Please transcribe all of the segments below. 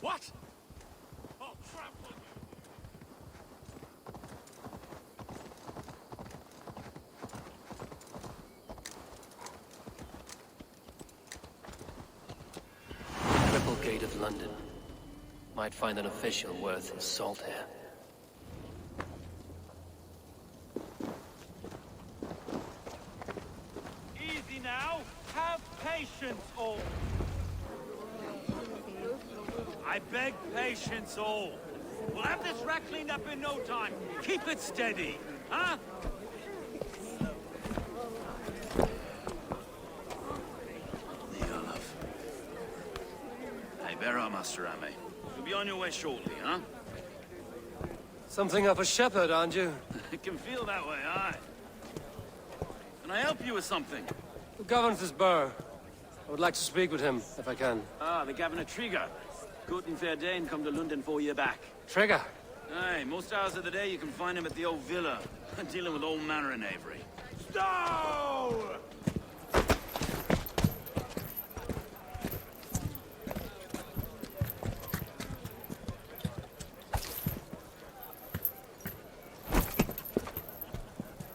What? I'll trample you. Triple Gate of London. Might find an official worth his salt here. Easy now. Have patience, all. I beg patience, all. We'll have this wreck cleaned up in no time. Keep it steady, huh? Hey, bear up, Master Ame. You'll be on your way shortly, huh? Something of a shepherd, aren't you? It can feel that way, aye. Can I help you with something? Who governs this burgh? I would like to speak with him, if I can. Ah, the Governor Trigger. Good and fair Dane come to London 4 year back. Trigger! Aye, most hours of the day you can find him at the old villa, dealing with all manner in Avery. Stow!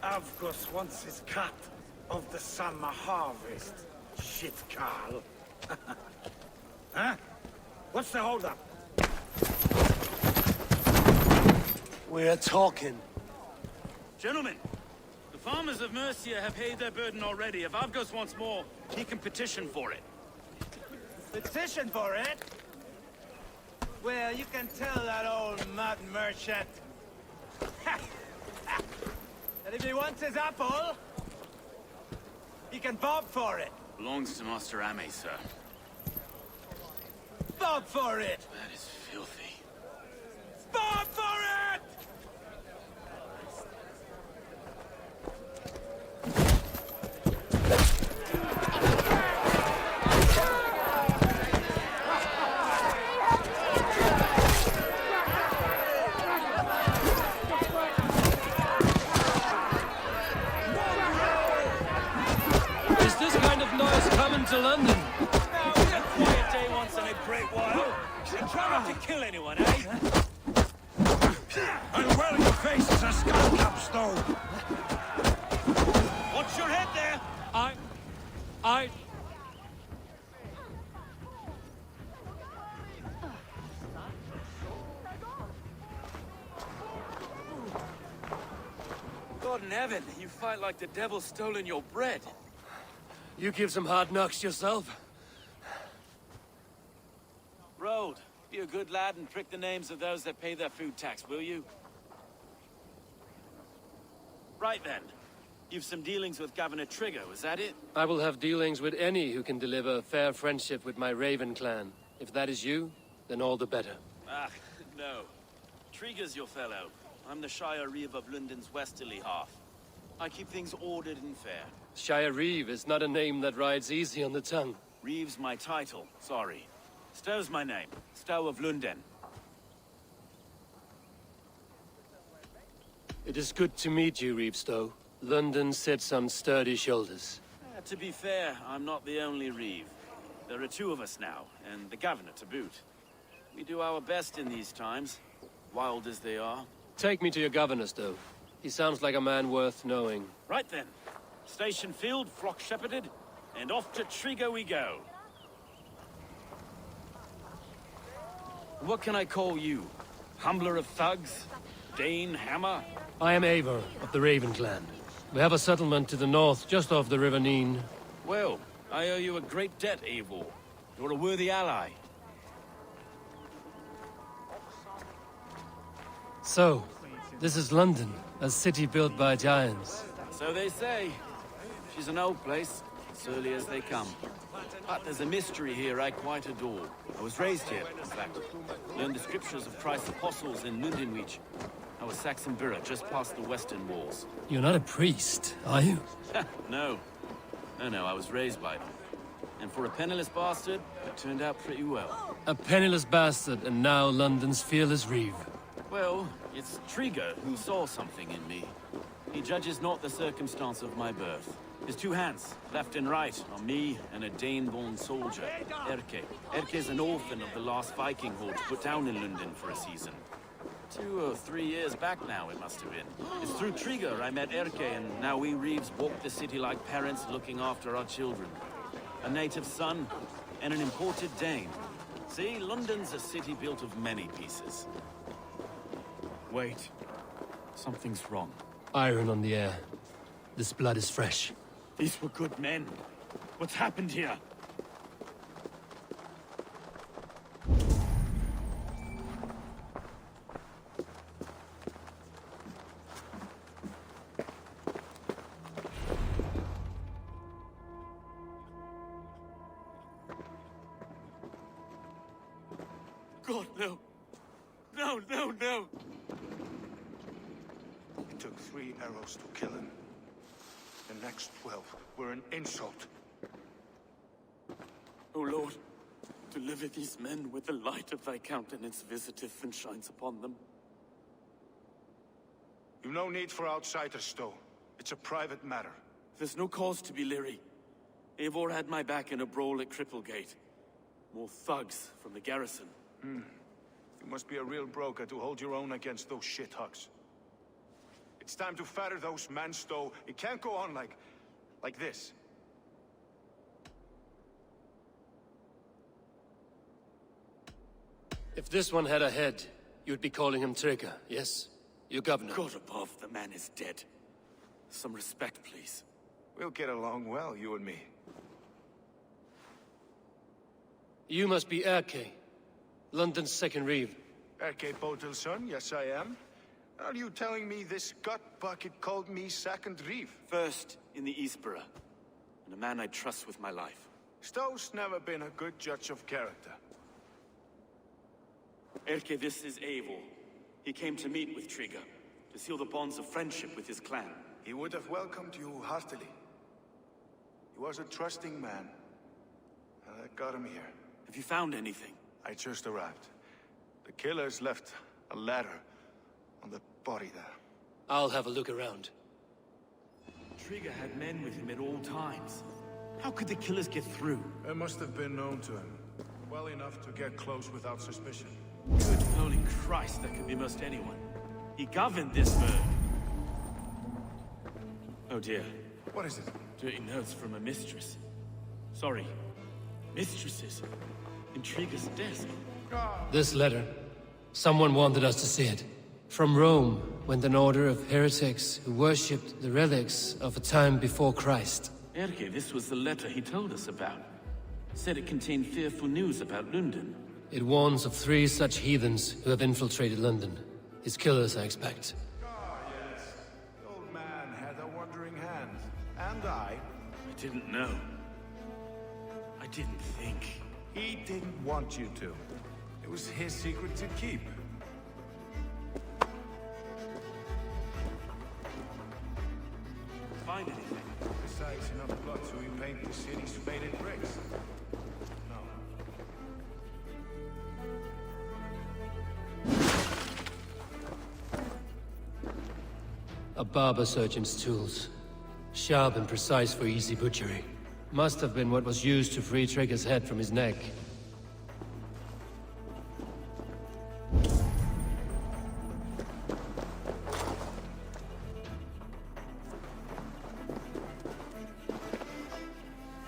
Avgus wants his cut of the summer harvest. Shit, Carl. Huh? What's the holdup? We're talking. Gentlemen, the farmers of Mercia have paid their burden already. If Avgos wants more, he can petition for it. Petition for it? Well, you can tell that old mud merchant that if he wants his apple, he can bob for it. Belongs to Master Ame, sir. Bob for it! That is filthy. Bob for it! Is this kind of noise coming to London? Now, we a quiet day once in a great while. And try not to kill anyone, eh? And well in your face is a skull cap stone. Watch your head there! I... God in heaven, you fight like the devil's stolen your bread. You give some hard knocks yourself. Road, be a good lad and prick the names of those that pay their food tax, will you? Right then. You've some dealings with Governor Trigger, is that it? I will have dealings with any who can deliver fair friendship with my Raven clan. If that is you, then all the better. Ah, no. Trigger's your fellow. I'm the Shire Reeve of London's westerly half. I keep things ordered and fair. Shire Reeve is not a name that rides easy on the tongue. Reeve's my title, sorry. Stow's my name. Stow of London. It is good to meet you, Reevestow. London sits on sturdy shoulders. To be fair, I'm not the only Reeve. There are two of us now, and the Governor to boot. We do our best in these times, wild as they are. Take me to your governor, Stow. He sounds like a man worth knowing. Right then. Station filled, flock shepherded, and off to Trigger we go. What can I call you? Humbler of thugs? Dane Hammer? I am Eivor of the Raven clan. We have a settlement to the north, just off the River Neen. Well, I owe you a great debt, Eivor. You're a worthy ally. So, this is London, a city built by giants. So they say. She's an old place, as early as they come. But there's a mystery here I quite adore. I was raised here, in fact. Learned the scriptures of Christ's apostles in Lundenwich. I was Saxon Borough, just past the western walls. You're not a priest, are you? No. No, I was raised by them. And for a penniless bastard, it turned out pretty well. A penniless bastard, and now London's fearless Reeve. Well, it's Trigger who saw something in me. He judges not the circumstance of my birth. There's two hands, left and right, on me and a Dane-born soldier, Erke. Erke's an orphan of the last Viking horde put down in London for a season. 2 or 3 years back now, it must have been. It's through Trigger I met Erke, and now we Reeves walk the city like parents looking after our children. A native son, and an imported Dane. See, London's a city built of many pieces. Wait. Something's wrong. Iron on the air. This blood is fresh. These were good men. What's happened here? God, no. No, no, no! It took 3 arrows to kill him. The next 12 were an insult. O Lord, deliver these men with the light of thy countenance visiteth and shines upon them. You've no need for outsiders, though. It's a private matter. There's no cause to be leery. Eivor had my back in a brawl at Cripplegate. More thugs from the garrison. You must be a real broker to hold your own against those shithugs. It's time to fetter those men, Stowe. It can't go on like this. If this one had a head, you'd be calling him Trigger, yes? Your governor. God above, the man is dead. Some respect, please. We'll get along well, you and me. You must be Erke, London's second reeve. Erke Botel's son, yes I am. Are you telling me this gut bucket called me second reeve? First in the Eastborough, and a man I trust with my life. Stowe's never been a good judge of character. Erke, this is Eivor. He came to meet with Trigger, to seal the bonds of friendship with his clan. He would have welcomed you heartily. He was a trusting man. And I got him here. Have you found anything? I just arrived. The killers left a ladder on the body there. I'll have a look around. Trigger had men with him at all times. How could the killers get through? It must have been known to him. Well enough to get close without suspicion. Good holy Christ, that could be most anyone. He governed this burg. Oh dear. What is it? Dirty notes from a mistress. Sorry. Mistresses. In Trigger's desk. This letter. Someone wanted us to see it. From Rome went an order of heretics who worshipped the relics of a time before Christ. Erke, this was the letter he told us about. Said it contained fearful news about London. It warns of 3 such heathens who have infiltrated London. His killers, I expect. Ah, yes. The old man had a wandering hand. And I. I didn't know. I didn't think. He didn't want you to. It was his secret to keep. Find anything? Besides enough blood to repaint the city's faded bricks. No. A barber surgeon's tools. Sharp and precise for easy butchery. Must have been what was used to free Trigger's head from his neck.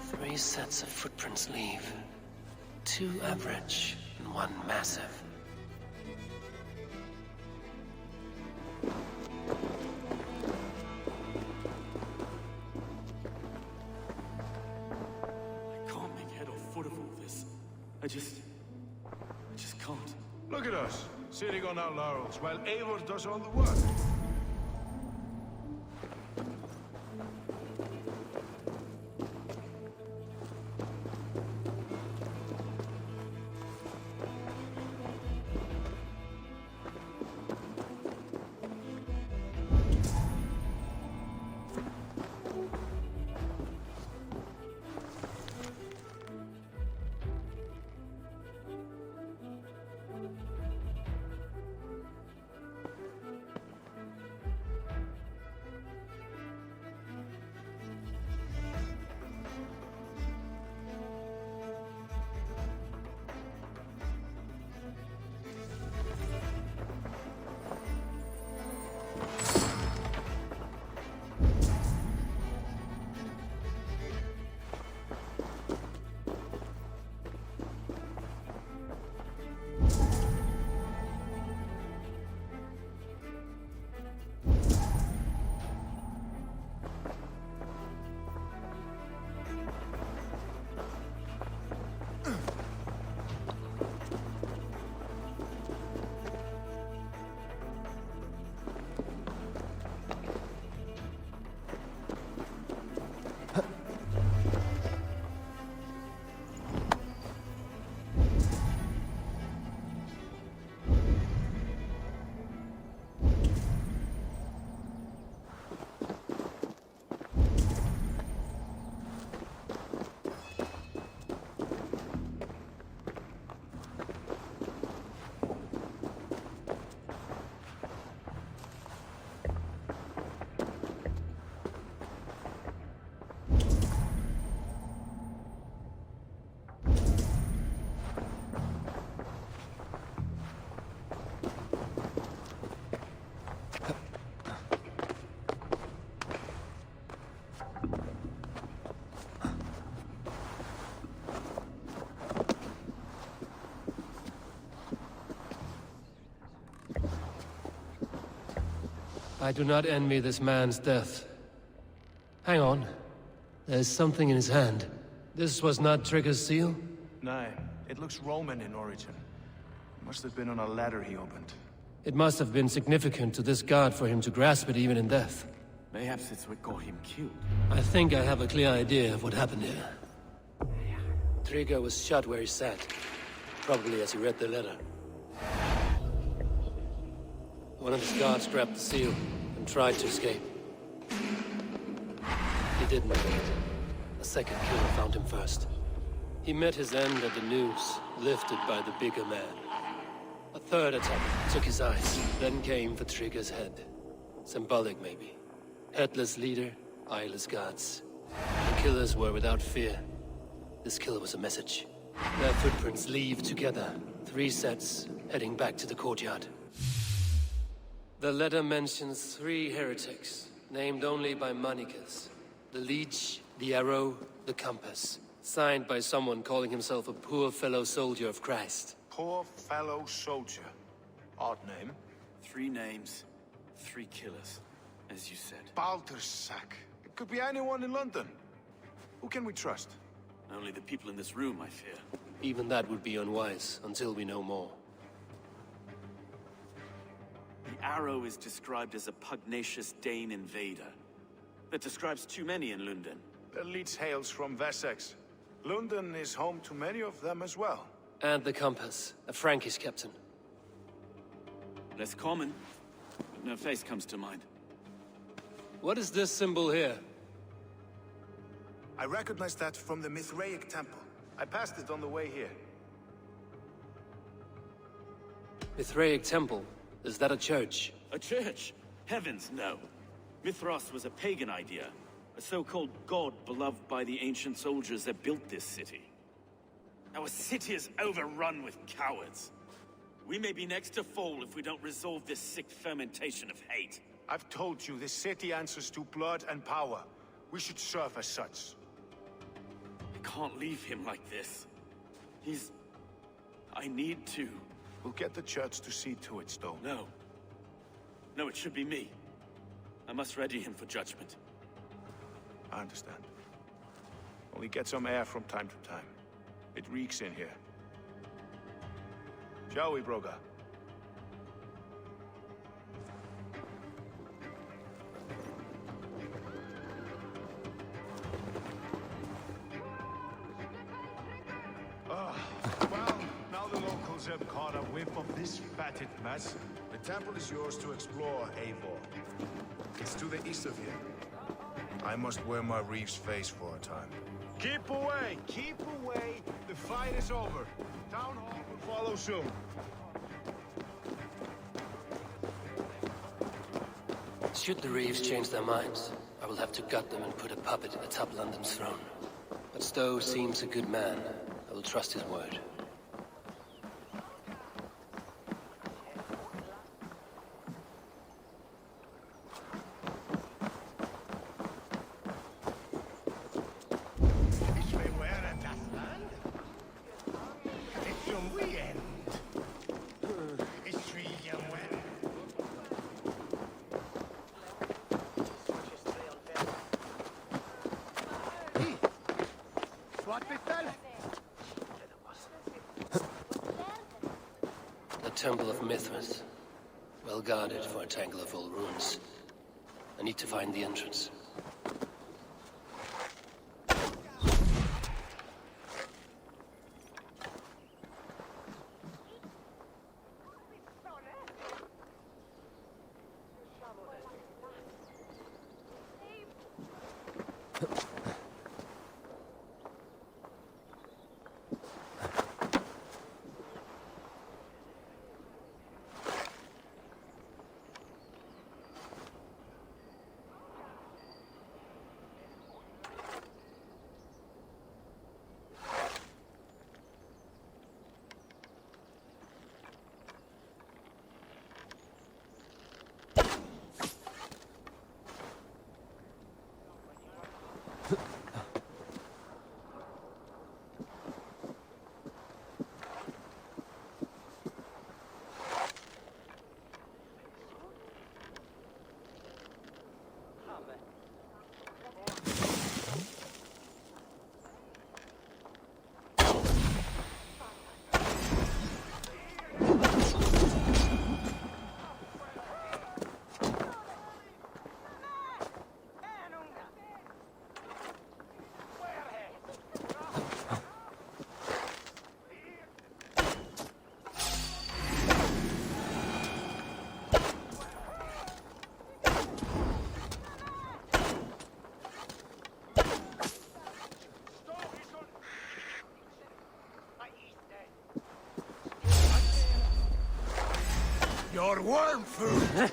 Three sets of footprints leave. 2 average and 1 massive. I can't make head or foot of all this. I just can't. Look at us, sitting on our laurels, while Eivor does all the work. I do not envy this man's death. Hang on. There's something in his hand. This was not Trigger's seal? No, it looks Roman in origin. Must have been on a ladder he opened. It must have been significant to this god for him to grasp it even in death. Mayhaps it's what got him killed. I think I have a clear idea of what happened here. Trigger was shot where he sat. Probably as he read the letter. One of his guards grabbed the seal and tried to escape. He didn't make it. A second killer found him first. He met his end at the noose, lifted by the bigger man. A third attack took his eyes, then came for Trigger's head. Symbolic, maybe. Headless leader, eyeless guards. The killers were without fear. This kill was a message. Their footprints leave together. 3 sets, heading back to the courtyard. The letter mentions 3 heretics, named only by monikers. The Leech, the Arrow, the Compass. Signed by someone calling himself a poor fellow soldier of Christ. Poor fellow soldier. Odd name. 3 names, 3 killers, as you said. Baldersack. It could be anyone in London. Who can we trust? Only the people in this room, I fear. Even that would be unwise, until we know more. The Arrow is described as a pugnacious Dane invader. That describes too many in London. The Leech hails from Wessex. London is home to many of them as well. And the Compass, a Frankish captain. Less common, but no face comes to mind. What is this symbol here? I recognize that from the Mithraic temple. I passed it on the way here. Mithraic temple? Is that a church? A church? Heavens, no. Mithras was a pagan idea. A so-called god beloved by the ancient soldiers that built this city. Our city is overrun with cowards. We may be next to fall if we don't resolve this sick fermentation of hate. I've told you, this city answers to blood and power. We should serve as such. I can't leave him like this. I need to. We'll get the church to see to it, Stone. No. No, it should be me. I must ready him for judgment. I understand. Only get some air from time to time. It reeks in here. Shall we, Broga? Well, now the locals have caught a whiff of this fatted mess. The temple is yours to explore, Eivor. It's to the east of here. I must wear my Reeve's face for a time. Keep away! Keep away! The fight is over. Town Hall will follow soon. Should the Reeves change their minds, I will have to gut them and put a puppet atop London's throne. But Stowe seems a good man. I will trust his word. The Temple of Mithras. Well guarded for a tangle of old ruins. I need to find the entrance. your worm food!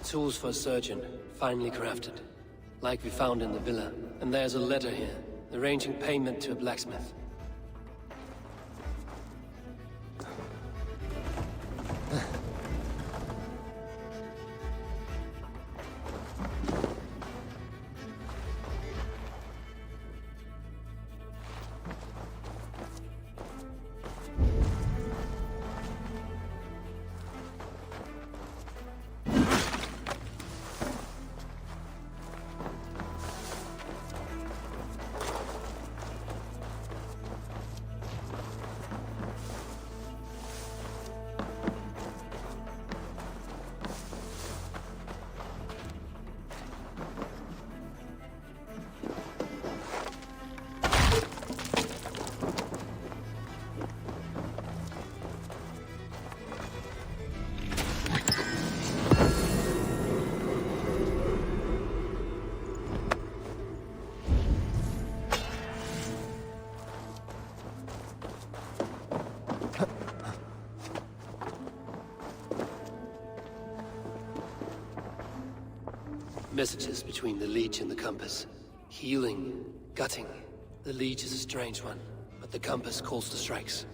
Tools for a surgeon, finely crafted. Like we found in the villa. And there's a letter here, arranging payment to a blacksmith. Messages between the Leech and the Compass. Healing, gutting. The Leech is a strange one, but the Compass calls the strikes.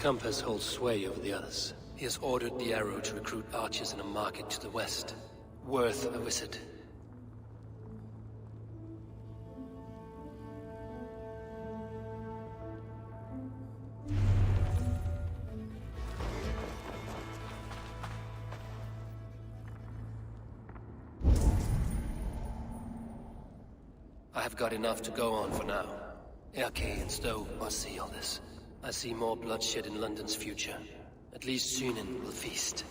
compass holds sway over the others. He has ordered the Arrow to recruit archers in a market to the west. Worth a visit. I have got enough to go on for now. Erke and Stowe must see all this. I see more bloodshed in London's future. At least Sunan will feast.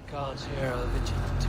The guards here are vigilant.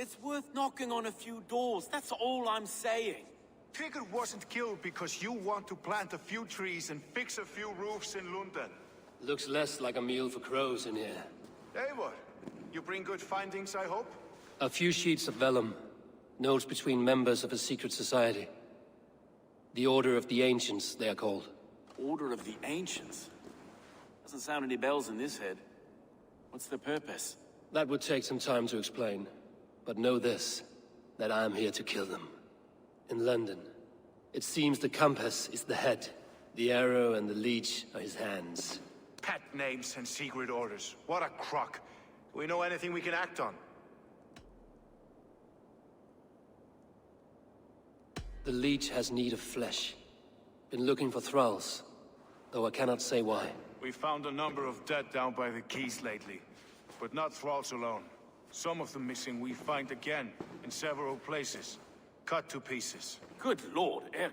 It's worth knocking on a few doors, that's all I'm saying. Tigger wasn't killed because you want to plant a few trees and fix a few roofs in London. Looks less like a meal for crows in here. Eivor, you bring good findings, I hope? A few sheets of vellum. Notes between members of a secret society. The Order of the Ancients, they are called. Order of the Ancients? Doesn't sound any bells in this head. What's their purpose? That would take some time to explain. But know this, that I am here to kill them. In London, it seems the compass is the head. The arrow and the leech are his hands. Pet names and secret orders. What a crock. Do we know anything we can act on? The leech has need of flesh. Been looking for thralls, though I cannot say why. We found a number of dead down by the quays lately. But not thralls alone. Some of the missing we find again, in several places. Cut to pieces. Good lord, Erke.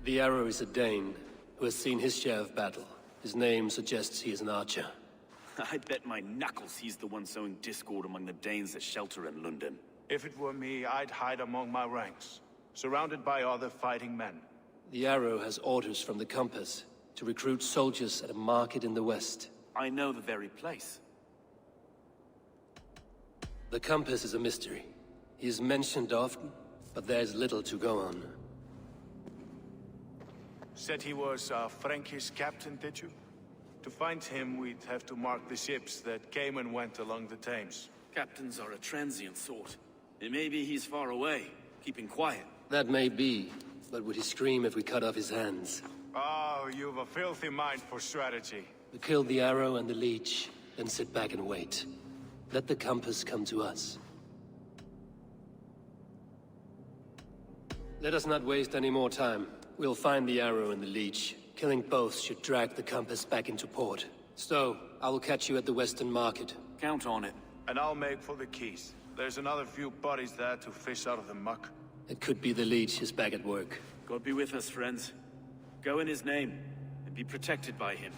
The arrow is a Dane, who has seen his share of battle. His name suggests he is an archer. I bet my knuckles he's the one sowing discord among the Danes that shelter in London. If it were me, I'd hide among my ranks, surrounded by other fighting men. The arrow has orders from the compass to recruit soldiers at a market in the west. I know the very place. The compass is a mystery. He is mentioned often, but there is little to go on. Said he was a Frankish captain, did you? To find him, we'd have to mark the ships that came and went along the Thames. Captains are a transient sort. It may be he's far away, keeping quiet. That may be, but would he scream if we cut off his hands? Oh, you've a filthy mind for strategy. We kill the arrow and the leech, then sit back and wait. Let the compass come to us. Let us not waste any more time. We'll find the arrow and the leech. Killing both should drag the compass back into port. So, I will catch you at the Western Market. Count on it. And I'll make for the keys. There's another few bodies there to fish out of the muck. It could be the leech is back at work. God be with us, friends. Go in his name, and be protected by him.